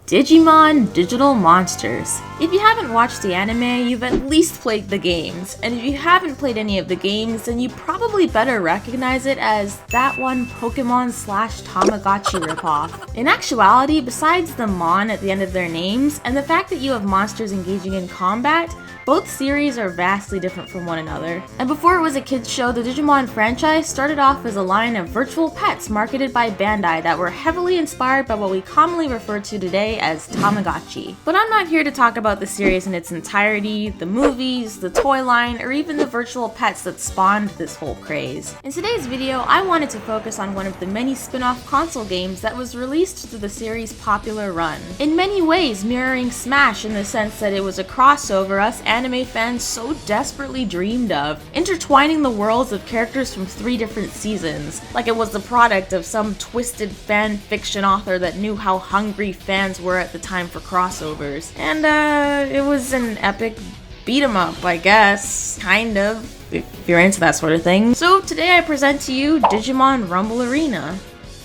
Digimon Digital Monsters. If you haven't watched the anime, you've at least played the games, and if you haven't played any of the games, then you probably better recognize it as that one Pokemon / Tamagotchi ripoff. In actuality, besides the Mon at the end of their names, and the fact that you have monsters engaging in combat, both series are vastly different from one another. And before it was a kids show, the Digimon franchise started off as a line of virtual pets marketed by Bandai that were heavily inspired by what we commonly refer to today as Tamagotchi. But I'm not here to talk about the series in its entirety, the movies, the toy line, or even the virtual pets that spawned this whole craze. In today's video, I wanted to focus on one of the many spin-off console games that was released through the series' popular run. In many ways mirroring Smash in the sense that it was a crossover us anime fans so desperately dreamed of, intertwining the worlds of characters from 3 different seasons, like it was the product of some twisted fan fiction author that knew how hungry fans were at the time for crossovers. And it was an epic beat 'em up, I guess, kind of, if you're into that sort of thing. So today I present to you Digimon Rumble Arena.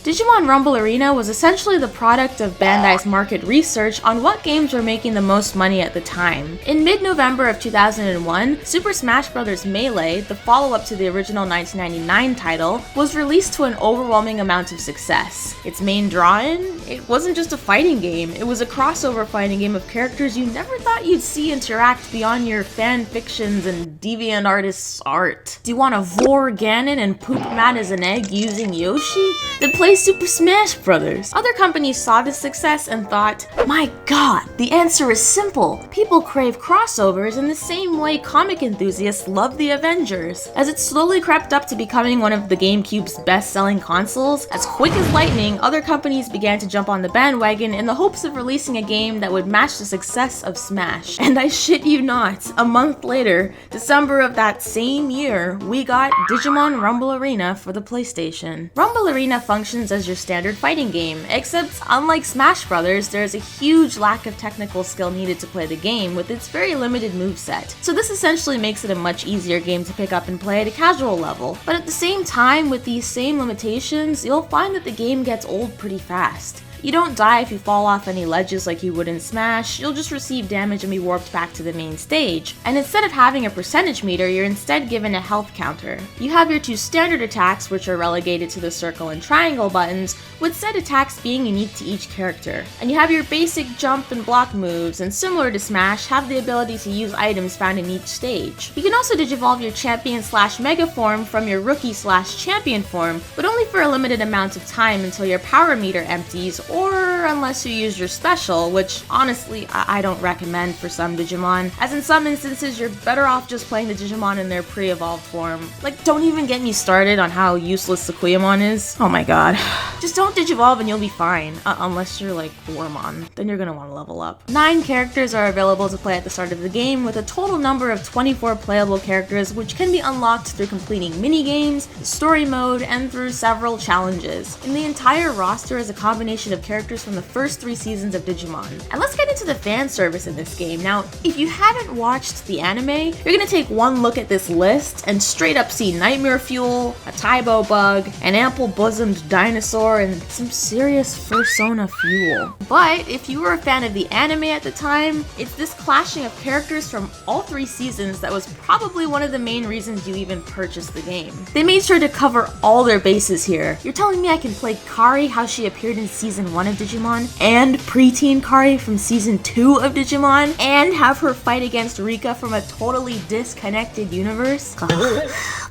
Digimon Rumble Arena was essentially the product of Bandai's market research on what games were making the most money at the time. In mid-November of 2001, Super Smash Bros. Melee, the follow-up to the original 1999 title, was released to an overwhelming amount of success. Its main draw-in? It wasn't just a fighting game, it was a crossover fighting game of characters you never thought you'd see interact beyond your fan fictions and deviant artists' art. Do you want to vor Ganon and poop Matt as an egg using Yoshi? Then play Super Smash Bros. Other companies saw this success and thought, my god, the answer is simple. People crave crossovers in the same way comic enthusiasts love the Avengers. As it slowly crept up to becoming one of the GameCube's best-selling consoles, as quick as lightning, other companies began to jump on the bandwagon in the hopes of releasing a game that would match the success of Smash. And I shit you not, a month later, December of that same year, we got Digimon Rumble Arena for the PlayStation. Rumble Arena functions as your standard fighting game, except unlike Smash Bros, there's a huge lack of technical skill needed to play the game with its very limited moveset. So this essentially makes it a much easier game to pick up and play at a casual level. But at the same time, with these same limitations, you'll find that the game gets old pretty fast. You don't die if you fall off any ledges like you would in Smash, you'll just receive damage and be warped back to the main stage. And instead of having a percentage meter, you're instead given a health counter. You have your 2 standard attacks, which are relegated to the circle and triangle buttons, with said attacks being unique to each character. And you have your basic jump and block moves, and similar to Smash, have the ability to use items found in each stage. You can also digivolve your champion / mega form from your rookie / champion form, but only for a limited amount of time until your power meter empties, or unless you use your special, which honestly I don't recommend for some Digimon, as in some instances you're better off just playing the Digimon in their pre-evolved form. Like, don't even get me started on how useless Sakuyamon is. Oh my god. Just don't digivolve and you'll be fine, unless you're like Wormon, then you're gonna want to level up. 9 characters are available to play at the start of the game, with a total number of 24 playable characters, which can be unlocked through completing mini-games, the story mode, and through several challenges. And the entire roster is a combination of characters from the first 3 seasons of Digimon. And let's get into the fan service in this game. Now, if you haven't watched the anime, you're gonna take one look at this list and straight up see Nightmare Fuel, a Taibo bug, an ample-bosomed dinosaur, and some serious Fursona fuel. But if you were a fan of the anime at the time, it's this clashing of characters from all 3 seasons that was probably one of the main reasons you even purchased the game. They made sure to cover all their bases here. You're telling me I can play Kari how she appeared in Season 1 of Digimon, and preteen Kari from Season 2 of Digimon, and have her fight against Rika from a totally disconnected universe?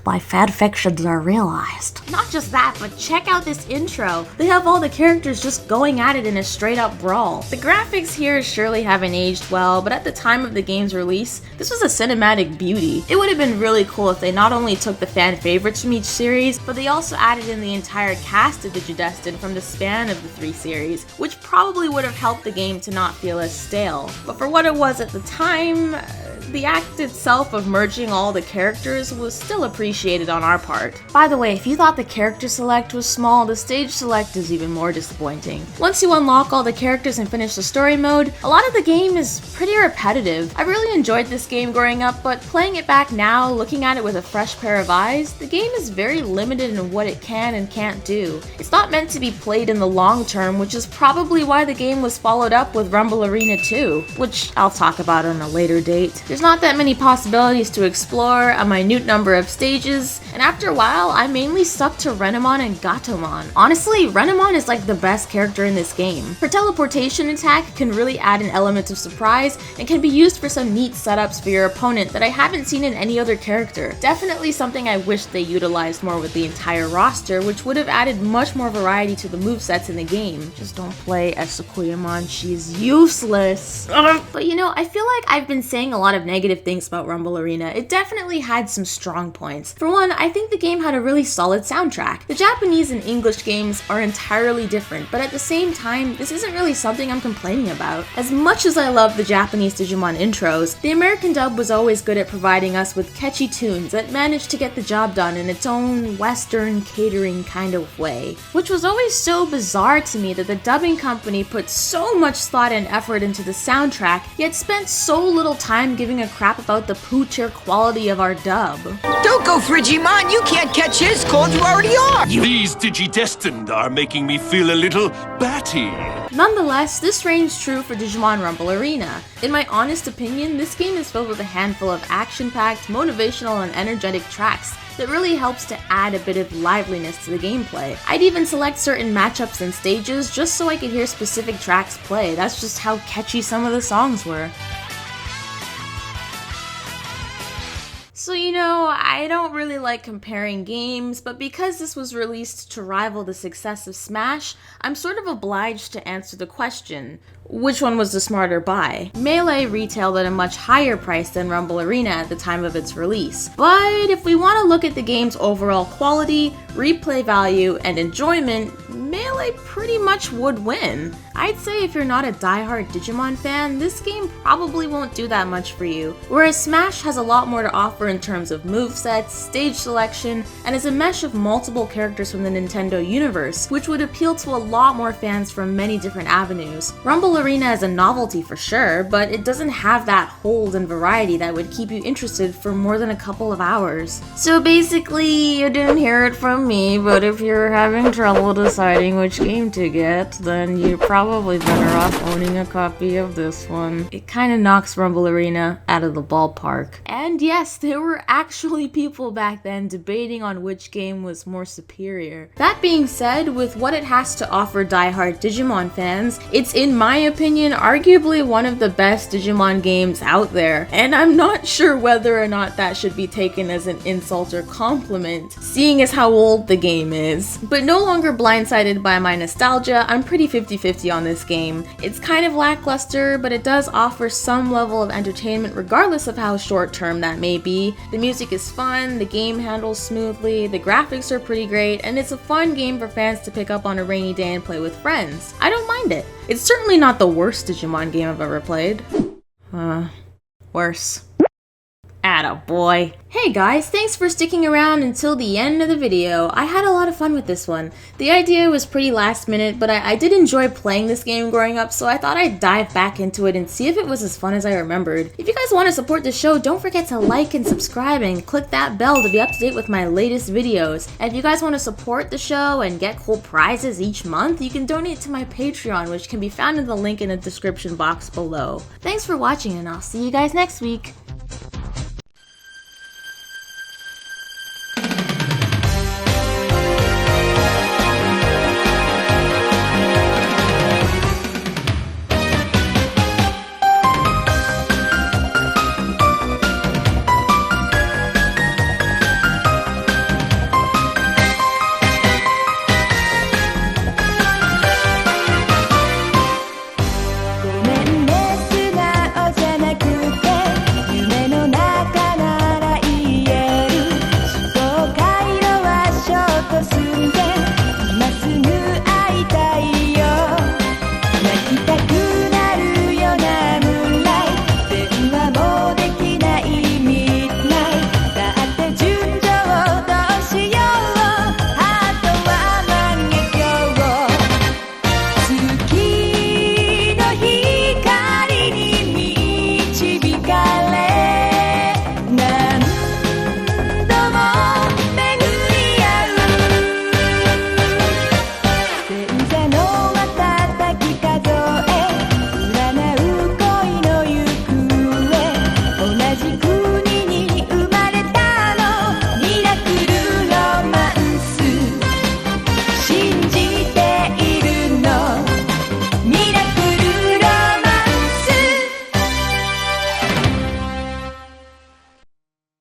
My fan fictions are realized. Not just that, but check out this intro. They have all the characters just going at it in a straight up brawl. The graphics here surely haven't aged well, but at the time of the game's release, this was a cinematic beauty. It would have been really cool if they not only took the fan favorites from each series, but they also added in the entire cast of Digidestined from the span of the 3 series, which probably would have helped the game to not feel as stale. But for what it was at the time, the act itself of merging all the characters was still appreciated on our part. By the way, if you thought the character select was small, the stage select is even more disappointing. Once you unlock all the characters and finish the story mode, a lot of the game is pretty repetitive. I really enjoyed this game growing up, but playing it back now, looking at it with a fresh pair of eyes, the game is very limited in what it can and can't do. It's not meant to be played in the long term, which is probably why the game was followed up with Rumble Arena 2, which I'll talk about on a later date. There's not that many possibilities to explore, a minute number of stages, and after a while, I mainly stuck to Renamon and Gatomon. Honestly, Renamon is like the best character in this game. Her teleportation attack can really add an element of surprise and can be used for some neat setups for your opponent that I haven't seen in any other character. Definitely something I wish they utilized more with the entire roster, which would have added much more variety to the movesets in the game. Just don't play as Sakuyamon, she's useless. But you know, I feel like I've been saying a lot of negative things about Rumble Arena. It definitely had some strong points. For one, I think the game had a really solid soundtrack. The Japanese and English games are entirely different, but at the same time, this isn't really something I'm complaining about. As much as I love the Japanese Digimon intros, the American dub was always good at providing us with catchy tunes that managed to get the job done in its own Western catering kind of way. Which was always so bizarre to me that the dubbing company put so much thought and effort into the soundtrack, yet spent so little time giving a crap about the poo-tier quality of our dub. Don't go Frigimon, you can't catch his cold, you already are! These Digidestined are making me feel a little batty. Nonetheless, this reigns true for Digimon Rumble Arena. In my honest opinion, this game is filled with a handful of action-packed, motivational, and energetic tracks that really helps to add a bit of liveliness to the gameplay. I'd even select certain matchups and stages just so I could hear specific tracks play. That's just how catchy some of the songs were. So you know, I don't really like comparing games, but because this was released to rival the success of Smash, I'm sort of obliged to answer the question, which one was the smarter buy? Melee retailed at a much higher price than Rumble Arena at the time of its release. But if we want to look at the game's overall quality, replay value, and enjoyment, Melee pretty much would win. I'd say if you're not a diehard Digimon fan, this game probably won't do that much for you, whereas Smash has a lot more to offer in terms of movesets, stage selection, and is a mesh of multiple characters from the Nintendo universe, which would appeal to a lot more fans from many different avenues. Rumble Arena is a novelty for sure, but it doesn't have that hold and variety that would keep you interested for more than a couple of hours. So basically, you didn't hear it from me, but if you're having trouble deciding which game to get, then you're probably better off owning a copy of this one. It kinda knocks Rumble Arena out of the ballpark. And yes, there were actually people back then debating on which game was more superior. That being said, with what it has to offer diehard Digimon fans, it's in my opinion arguably one of the best Digimon games out there, and I'm not sure whether or not that should be taken as an insult or compliment, seeing as how old the game is. But no longer blindsided by my nostalgia, I'm pretty 50-50 on this game. It's kind of lackluster, but it does offer some level of entertainment regardless of how short-term that may be. The music is fun, the game handles smoothly, the graphics are pretty great, and it's a fun game for fans to pick up on a rainy day and play with friends. I don't mind it. It's certainly not the worst Digimon game I've ever played. Worse. Attaboy. Hey guys, thanks for sticking around until the end of the video. I had a lot of fun with this one. The idea was pretty last minute, but I did enjoy playing this game growing up, so I thought I'd dive back into it and see if it was as fun as I remembered. If you guys want to support the show, don't forget to like and subscribe and click that bell to be up to date with my latest videos. And if you guys want to support the show and get cool prizes each month, you can donate to my Patreon, which can be found in the link in the description box below. Thanks for watching, and I'll see you guys next week.